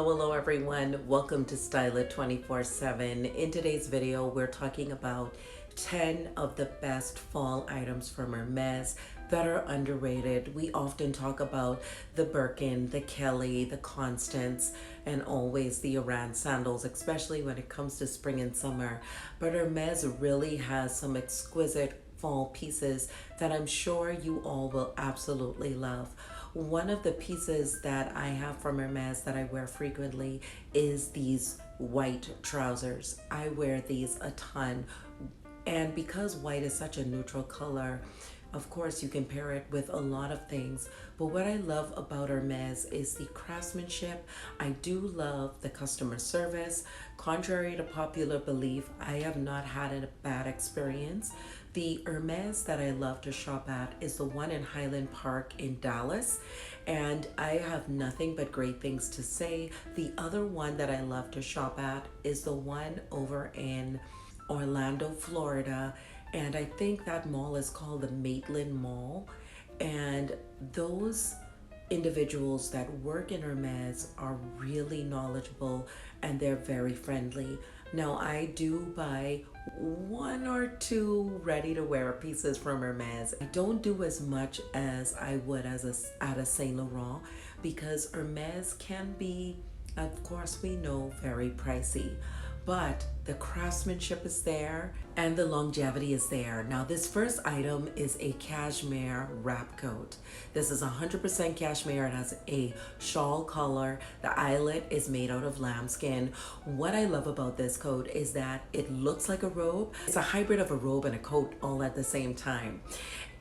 Hello everyone. Welcome to Style It 24/7. In today's video, we're talking about 10 of the best fall items from Hermes that are underrated. We often talk about the Birkin, the Kelly, the Constance, and always the Iran sandals, especially when it comes to spring and summer. But Hermes really has some exquisite fall pieces that I'm sure you all will absolutely love. One of the pieces that I have from Hermes that I wear frequently is these white trousers. I wear these a ton. And because white is such a neutral color, of course, you can pair it with a lot of things. But what I love about Hermes is the craftsmanship. I do love the customer service. Contrary to popular belief, I have not had a bad experience. The Hermes that I love to shop at is the one in Highland Park in Dallas, and I have nothing but great things to say. The other one that I love to shop at is the one over in Orlando, Florida, and I think that mall is called the Maitland Mall. And those individuals that work in Hermes are really knowledgeable and they're very friendly. Now, I do buy one or two ready to wear pieces from Hermes. I don't do as much as I would at a Saint Laurent because Hermes can be, of course we know, very pricey. But the craftsmanship is there and the longevity is there. Now, this first item is a cashmere wrap coat. This is 100% cashmere. It has a shawl collar. The eyelet is made out of lambskin. What I love about this coat is that it looks like a robe. It's a hybrid of a robe and a coat all at the same time.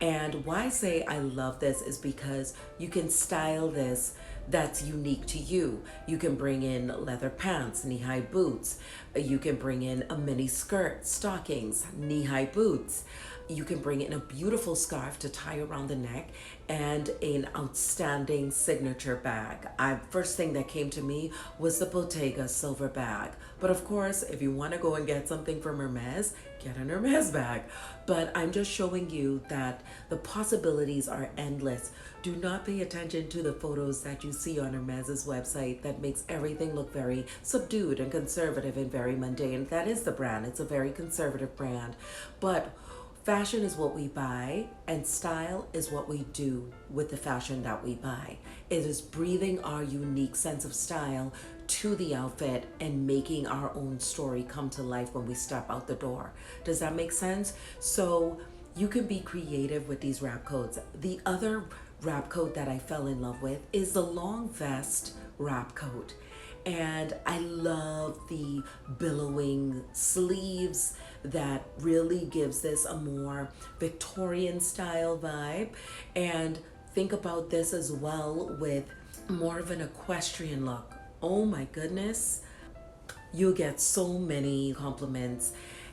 And why I say I love this is because you can style this that's unique to you. You can bring in leather pants, knee-high boots. You can bring in a mini skirt, stockings, knee-high boots. You can bring in a beautiful scarf to tie around the neck and an outstanding signature bag. First thing that came to me was the Bottega silver bag. But of course, if you want to go and get something from Hermes, get an Hermes bag. But I'm just showing you that the possibilities are endless. Do not pay attention to the photos that you see on Hermes's website that makes everything look very subdued and conservative and very mundane. That is the brand. It's a very conservative brand. But fashion is what we buy, and style is what we do with the fashion that we buy. It is breathing our unique sense of style to the outfit and making our own story come to life when we step out the door. Does that make sense? So you can be creative with these wrap coats. The other wrap coat that I fell in love with is the long vest wrap coat. And I love the billowing sleeves that really gives this a more Victorian style vibe. And think about this as well with more of an equestrian look. Oh my goodness, you'll get so many compliments.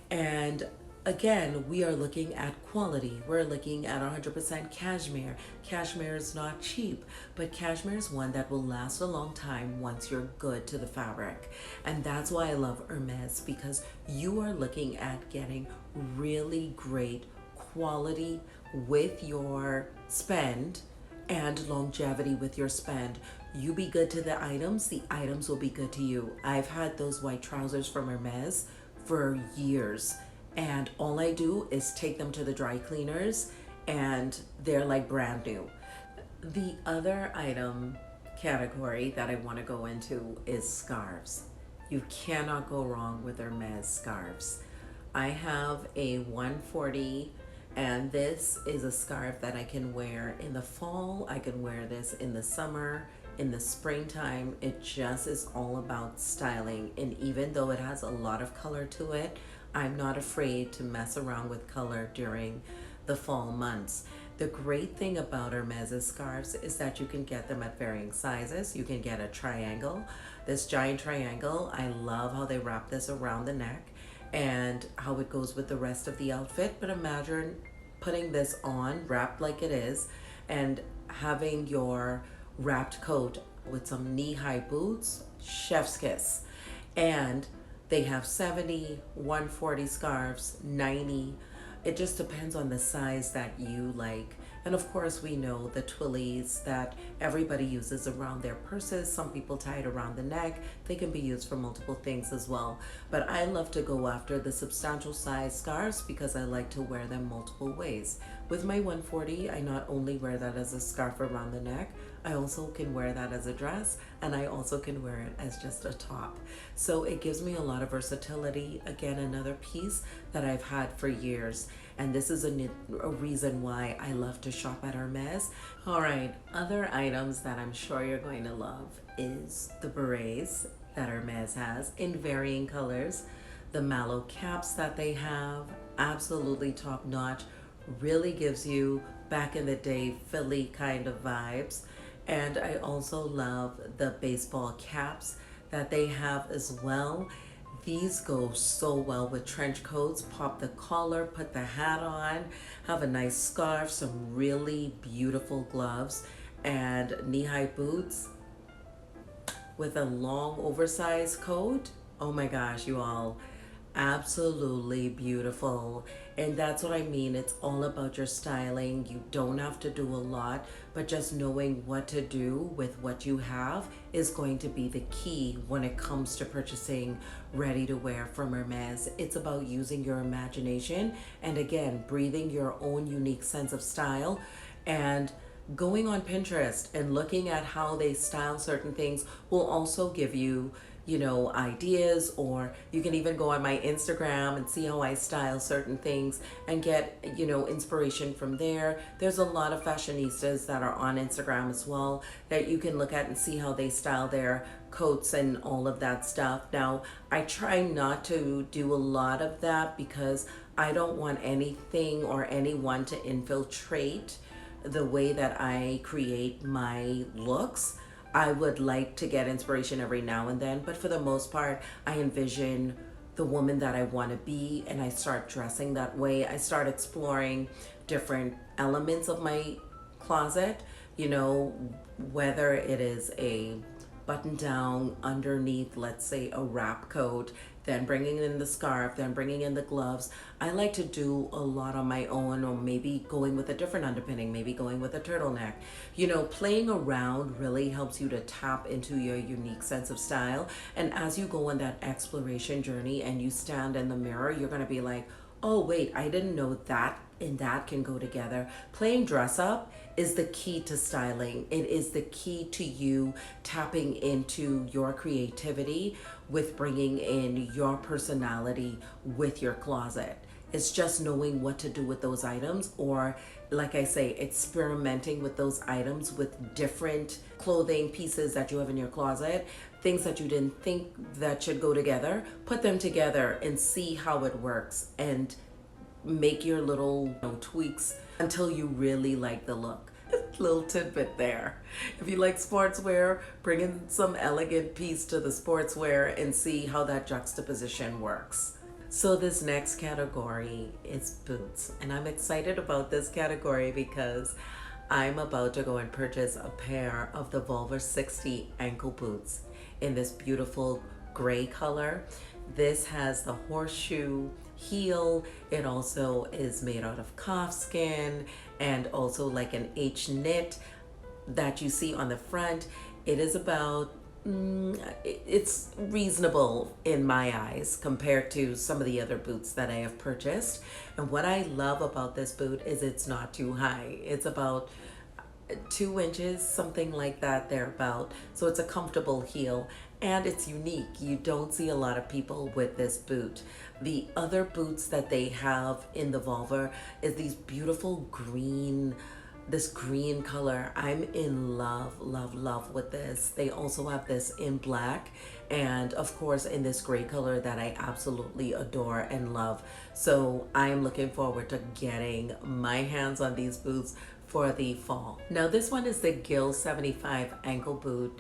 And again, we are looking at quality. We're looking at 100% cashmere. Cashmere is not cheap, but cashmere is one that will last a long time once you're good to the fabric. And that's why I love Hermes, because you are looking at getting really great quality with your spend and longevity with your spend. You be good to the items will be good to you. I've had those white trousers from Hermes for years. And all I do is take them to the dry cleaners and they're like brand new. The other item category that I want to go into is scarves. You cannot go wrong with Hermes scarves. I have a 140, and this is a scarf that I can wear in the fall. I can wear this in the summer, in the springtime. It just is all about styling. And even though it has a lot of color to it, I'm not afraid to mess around with color during the fall months. The great thing about Hermes scarves is that you can get them at varying sizes. You can get a triangle, this giant triangle. I love how they wrap this around the neck and how it goes with the rest of the outfit. But imagine putting this on, wrapped like it is, and having your wrapped coat with some knee-high boots, chef's kiss. And they have 70, 140 scarves, 90 It just depends on the size that you like. And of course, we know the twillies that everybody uses around their purses. Some people tie it around the neck. They can be used for multiple things as well. But I love to go after the substantial size scarves because I like to wear them multiple ways. With my 140, I not only wear that as a scarf around the neck, I also can wear that as a dress, and I also can wear it as just a top. So it gives me a lot of versatility. Again, another piece that I've had for years. And this is a reason why I love to shop at Hermes. All right, other items that I'm sure you're going to love is the berets that Hermes has in varying colors. The mallow caps that they have, absolutely top notch, really gives you back in the day Philly kind of vibes. And I also love the baseball caps that they have as well. These go so well with trench coats. Pop the collar, put the hat on, have a nice scarf, some really beautiful gloves, and knee-high boots with a long oversized coat. Oh my gosh, you all, absolutely beautiful. And that's what I mean. It's all about your styling. You don't have to do a lot, but just knowing what to do with what you have is going to be the key when it comes to purchasing ready to wear from Hermes. It's about using your imagination and again, breathing your own unique sense of style and going on Pinterest and looking at how they style certain things will also give you, ideas, or you can even go on my Instagram and see how I style certain things and get, inspiration from there. There's a lot of fashionistas that are on Instagram as well that you can look at and see how they style their coats and all of that stuff. Now, I try not to do a lot of that because I don't want anything or anyone to infiltrate the way that I create my looks. I would like to get inspiration every now and then, but for the most part, I envision the woman that I want to be and I start dressing that way. I start exploring different elements of my closet, whether it is a button down underneath, let's say a wrap coat, then bringing in the scarf, then bringing in the gloves. I like to do a lot on my own, or maybe going with a different underpinning, maybe going with a turtleneck. Playing around really helps you to tap into your unique sense of style. And as you go on that exploration journey and you stand in the mirror, you're going to be like, oh, wait, I didn't know that and that can go together. Playing dress up is the key to styling. It is the key to you tapping into your creativity with bringing in your personality with your closet. It's just knowing what to do with those items, or like I say, experimenting with those items with different clothing pieces that you have in your closet, things that you didn't think that should go together. Put them together and see how it works and make your little tweaks until you really like the look. Little tidbit there. If you like sportswear, bring in some elegant piece to the sportswear and see how that juxtaposition works. So this next category is boots, and I'm excited about this category because I'm about to go and purchase a pair of the Volver 60 ankle boots in this beautiful gray color. This has the horseshoe heel. It also is made out of calf skin and also like an H knit that you see on the front. It is about it's reasonable in my eyes compared to some of the other boots that I have purchased. And what I love about this boot is it's not too high. It's about 2 inches, something like that, thereabout. So it's a comfortable heel and it's unique. You don't see a lot of people with this boot. The other boots that they have in the Volver is these beautiful green, this green color. I'm in love with this. They also have this in black and of course in this gray color that I absolutely adore and love. So I am looking forward to getting my hands on these boots for the fall. Now this one is the Gill 75 ankle boot.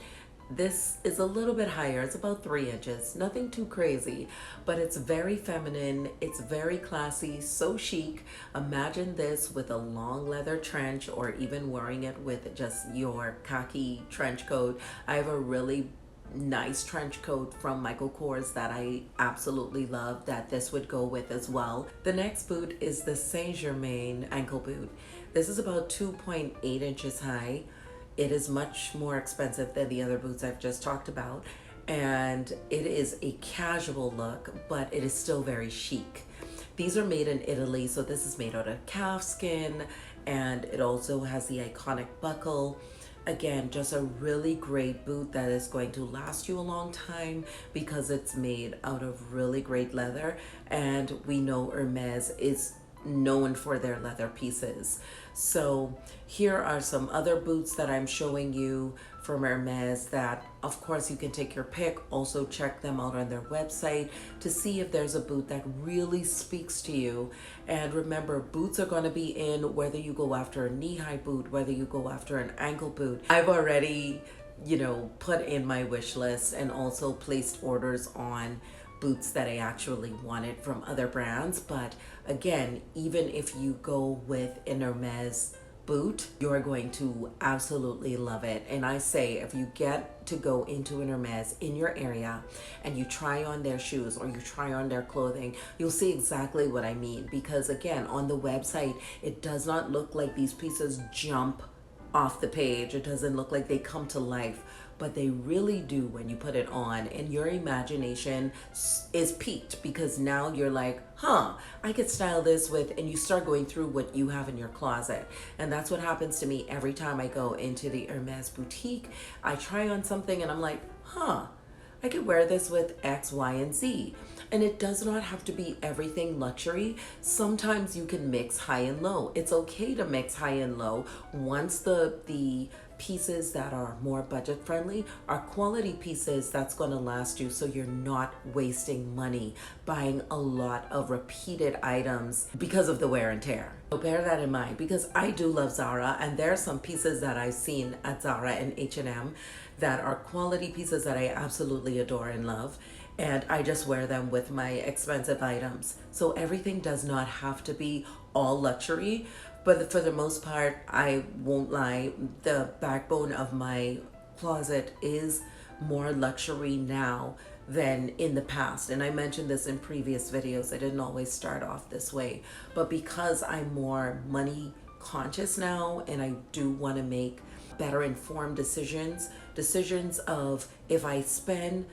This is a little bit higher. It's about 3 inches, nothing too crazy, but it's very feminine. It's very classy, so chic. Imagine this with a long leather trench or even wearing it with just your khaki trench coat. I have a really nice trench coat from Michael Kors that I absolutely love that this would go with as well. The next boot is the Saint Germain ankle boot. This is about 2.8 inches high. It is much more expensive than the other boots I've just talked about, and it is a casual look, but it is still very chic. These are made in Italy, so this is made out of calf skin, and it also has the iconic buckle. Again, just a really great boot that is going to last you a long time because it's made out of really great leather, and we know Hermes is known for their leather pieces. So here are some other boots that I'm showing you from Hermes that of course you can take your pick. Also check them out on their website to see if there's a boot that really speaks to you. And remember, boots are going to be in whether you go after a knee-high boot, whether you go after an ankle boot. I've already, put in my wish list and also placed orders on boots that I actually wanted from other brands. But again, even if you go with an Hermes boot, you're going to absolutely love it. And I say, if you get to go into an Hermes in your area and you try on their shoes or you try on their clothing, you'll see exactly what I mean. Because again, on the website, it does not look like these pieces jump off the page. It doesn't look like they come to life, but they really do when you put it on, and your imagination is piqued because now you're like, I could style this with, and you start going through what you have in your closet. And that's what happens to me every time I go into the Hermes boutique. I try on something and I'm like, I could wear this with X, Y, and Z. And it does not have to be everything luxury. Sometimes you can mix high and low. It's okay to mix high and low once the pieces that are more budget friendly are quality pieces that's going to last you, so you're not wasting money buying a lot of repeated items because of the wear and tear. So bear that in mind, because I do love Zara, and there are some pieces that I've seen at Zara and H&M that are quality pieces that I absolutely adore and love, and I just wear them with my expensive items. So everything does not have to be all luxury. But for the most part, I won't lie, the backbone of my closet is more luxury now than in the past. And I mentioned this in previous videos. I didn't always start off this way. But because I'm more money conscious now, and I do want to make better informed decisions of, if I spend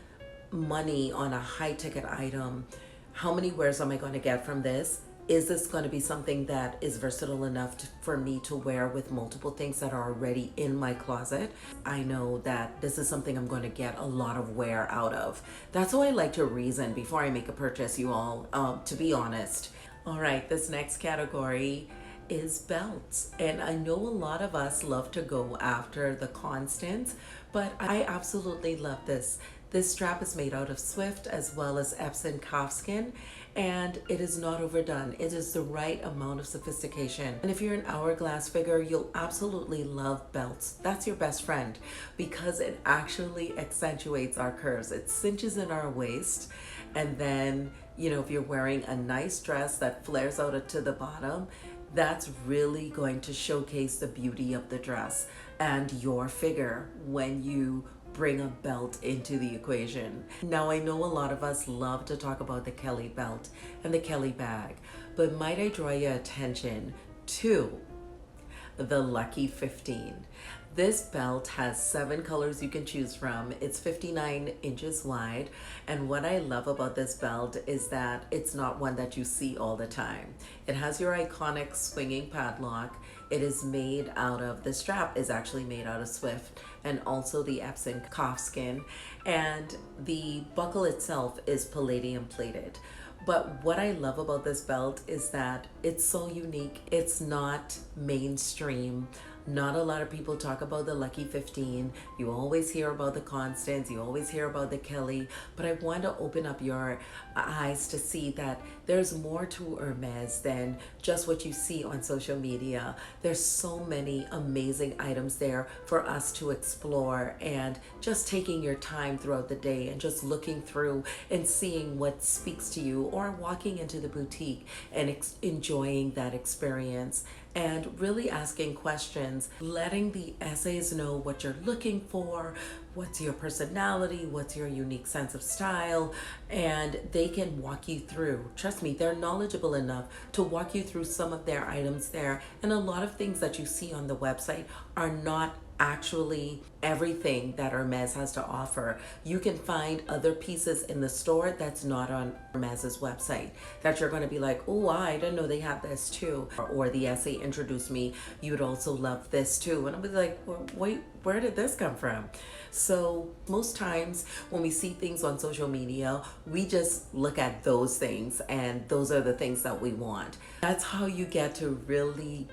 money on a high ticket item, how many wears am I going to get from this? Is this going to be something that is versatile enough for me to wear with multiple things that are already in my closet? I know that this is something I'm going to get a lot of wear out of. That's why I like to reason before I make a purchase, you all, to be honest. All right, this next category is belts. And I know a lot of us love to go after the constants, but I absolutely love this. This strap is made out of Swift as well as Epson calfskin, and it is not overdone. It is the right amount of sophistication. And if you're an hourglass figure, you'll absolutely love belts. That's your best friend because it actually accentuates our curves. It cinches in our waist, and then, if you're wearing a nice dress that flares out to the bottom, that's really going to showcase the beauty of the dress and your figure when you bring a belt into the equation. Now, I know a lot of us love to talk about the Kelly belt and the Kelly bag, but might I draw your attention to the Lucky 15. This belt has 7 colors you can choose from. It's 59 inches wide. And what I love about this belt is that it's not one that you see all the time. It has your iconic swinging padlock. It is made out of, the strap is actually made out of Swift and also the Epson calfskin. And the buckle itself is palladium plated. But what I love about this belt is that it's so unique. It's not mainstream. Not a lot of people talk about the Lucky 15. You always hear about the Constance, you always hear about the Kelly, but I want to open up your eyes to see that there's more to Hermes than just what you see on social media. There's so many amazing items there for us to explore, and just taking your time throughout the day and just looking through and seeing what speaks to you, or walking into the boutique and enjoying that experience and really asking questions, letting the essays know what you're looking for, what's your personality, what's your unique sense of style, and they can walk you through. Trust me, they're knowledgeable enough to walk you through some of their items there. And a lot of things that you see on the website are not actually everything that Hermes has to offer. You can find other pieces in the store that's not on Hermes's website that you're going to be like, oh, I didn't know they had this too. Or the essay introduced me, you'd also love this too. And I'll be like, well, wait, where did this come from? So most times when we see things on social media, we just look at those things and those are the things that we want. That's how you get to really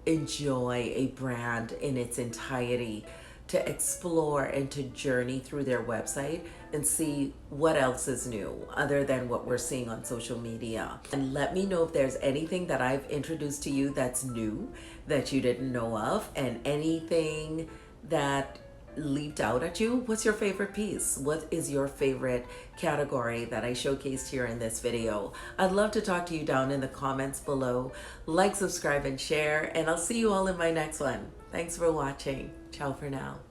enjoy a brand in its entirety, to explore and to journey through their website and see what else is new other than what we're seeing on social media. And let me know if there's anything that I've introduced to you that's new that you didn't know of, and anything that leaped out at you. What's your favorite piece? What is your favorite category that I showcased here in this video? I'd love to talk to you down in the comments below. Like, subscribe, and share, and I'll see you all in my next one. Thanks for watching. Ciao for now.